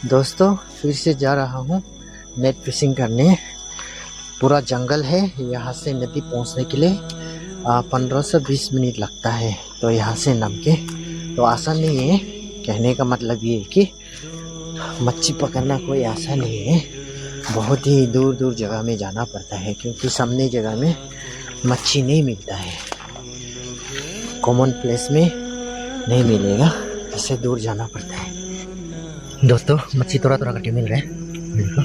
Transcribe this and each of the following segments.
दोस्तों फिर से जा रहा हूँ नेट फिशिंग करने। पूरा जंगल है, यहाँ से नदी पहुँचने के लिए 15 से 20 मिनट लगता है। तो यहाँ से नाम के तो आसान नहीं है। कहने का मतलब ये है कि मच्छी पकड़ना कोई आसान नहीं है। बहुत ही दूर दूर जगह में जाना पड़ता है, क्योंकि सामने जगह में मच्छी नहीं मिलता है। कॉमन प्लेस में नहीं मिलेगा, इससे दूर जाना पड़ता है। दोस्तों मच्छी थोड़ा थोड़ा करके मिल रहा है, देखो।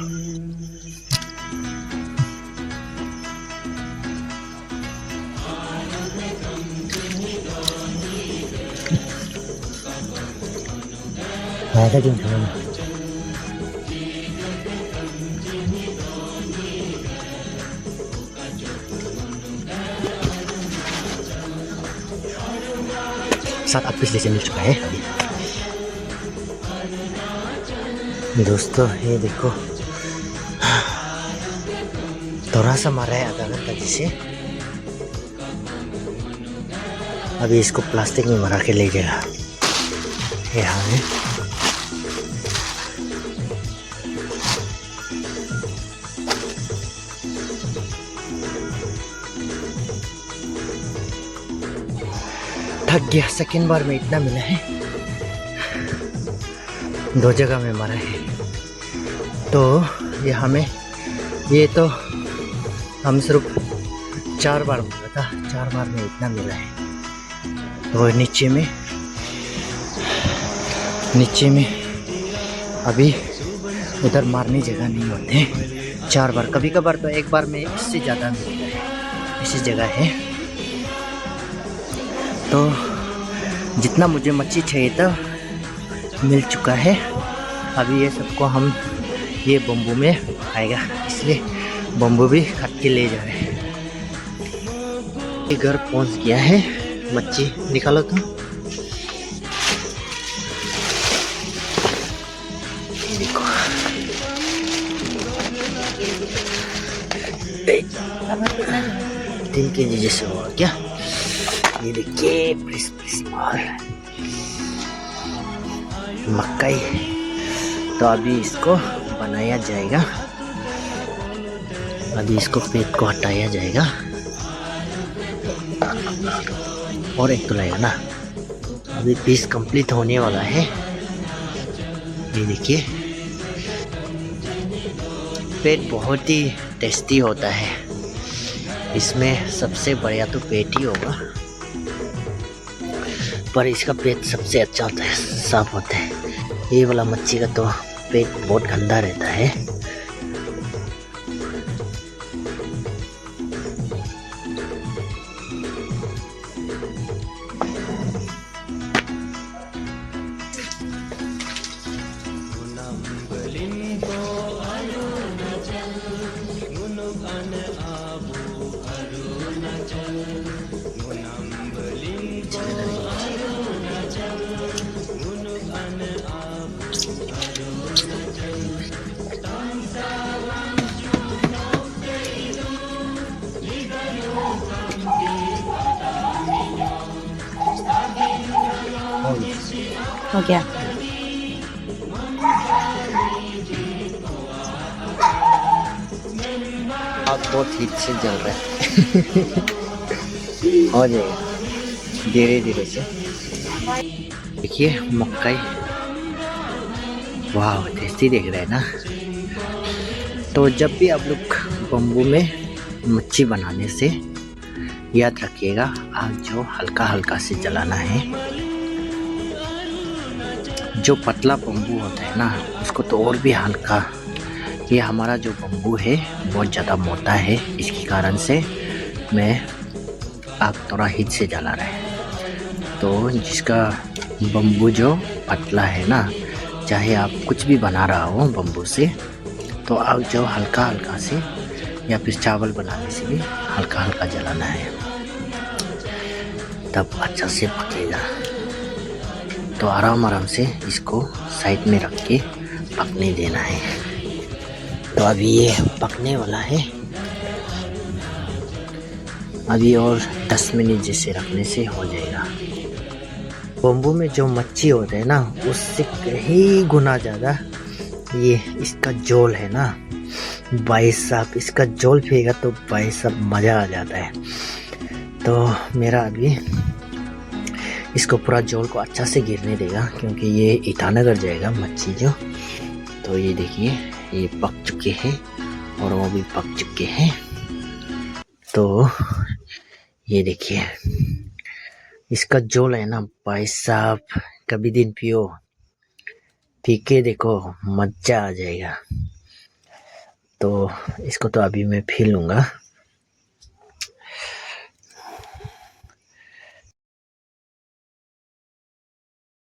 आएगा क्यों खाना? सात आठ पीस जैसे मिल चुका है अभी। दोस्तों ये देखो, थोड़ा सा मारा है आधा घंटा जैसे। अभी इसको प्लास्टिक में भरा के ले जाएगा। यहाँ है थक गया। सेकेंड बार में इतना मिला है, 2 जगह में मारा है। तो ये हमें ये तो हम सिर्फ 4 बार मारा था, 4 बार में इतना मिला है। तो नीचे में अभी उधर मारने जगह नहीं होते। 4 बार, कभी कभार तो 1 बार में इससे ज़्यादा मिलता है। ऐसी जगह है। तो जितना मुझे मच्छी चाहिए था मिल चुका है। अभी ये सबको हम ये बम्बू में आएगा, इसलिए बम्बू भी काट के ले जा रहे हैं। घर पहुंच गया है। मच्छी निकालो तो। ये देखो, 3 kg जैसे हुआ क्या। ये देखिए प्रिस और मकई। तो अभी इसको बनाया जाएगा। अभी इसको पेट को हटाया जाएगा। और एक तो लगेगा ना। अभी पीस कंप्लीट होने वाला है। ये देखिए, पेट बहुत ही टेस्टी होता है। इसमें सबसे बढ़िया तो पेट ही होगा, पर इसका पेट सबसे अच्छा होता है, साफ होता है। ये वाला मच्छी का तो पेट बहुत गंदा रहता है। हो गया। आप बहुत हिट से जल रहा है। हो जाएगा धीरे धीरे से। देखिए मकई, वाह टेस्टी देख रहे हैं ना। तो जब भी आप लोग बम्बू में मच्छी बनाने से याद रखिएगा, आग जो हल्का हल्का से जलाना है। जो पतला बम्बू होता है ना, उसको तो और भी हल्का। ये हमारा जो बम्बू है बहुत ज़्यादा मोटा है, इसके कारण से मैं आग थोड़ा हिट से जला रहा है। तो जिसका बम्बू जो पतला है ना, चाहे आप कुछ भी बना रहा हो बम्बू से, तो आग जो हल्का हल्का से, या फिर चावल बनाने से भी हल्का हल्का जलाना है, तब अच्छा से पकेगा। तो आराम आराम से इसको साइड में रख के पकने देना है। तो अभी ये पकने वाला है। अभी और 10 मिनट जैसे रखने से हो जाएगा। बम्बू में जो मच्छी होता है ना, उससे कहीं गुना ज़्यादा ये इसका जोल है ना भाई साहब, इसका जोल पिएगा तो भाई साहब मज़ा आ जाता है। तो मेरा अभी इसको पूरा जोल को अच्छा से गिरने देगा क्योंकि ये ईटानगर जाएगा मच्छी जो। तो ये देखिए ये पक चुके हैं और वो भी पक चुके हैं। तो ये देखिए इसका जोल है ना भाई साहब, कभी दिन पियो, पी के देखो मजा आ जाएगा। तो इसको तो अभी मैं पी लूँगा।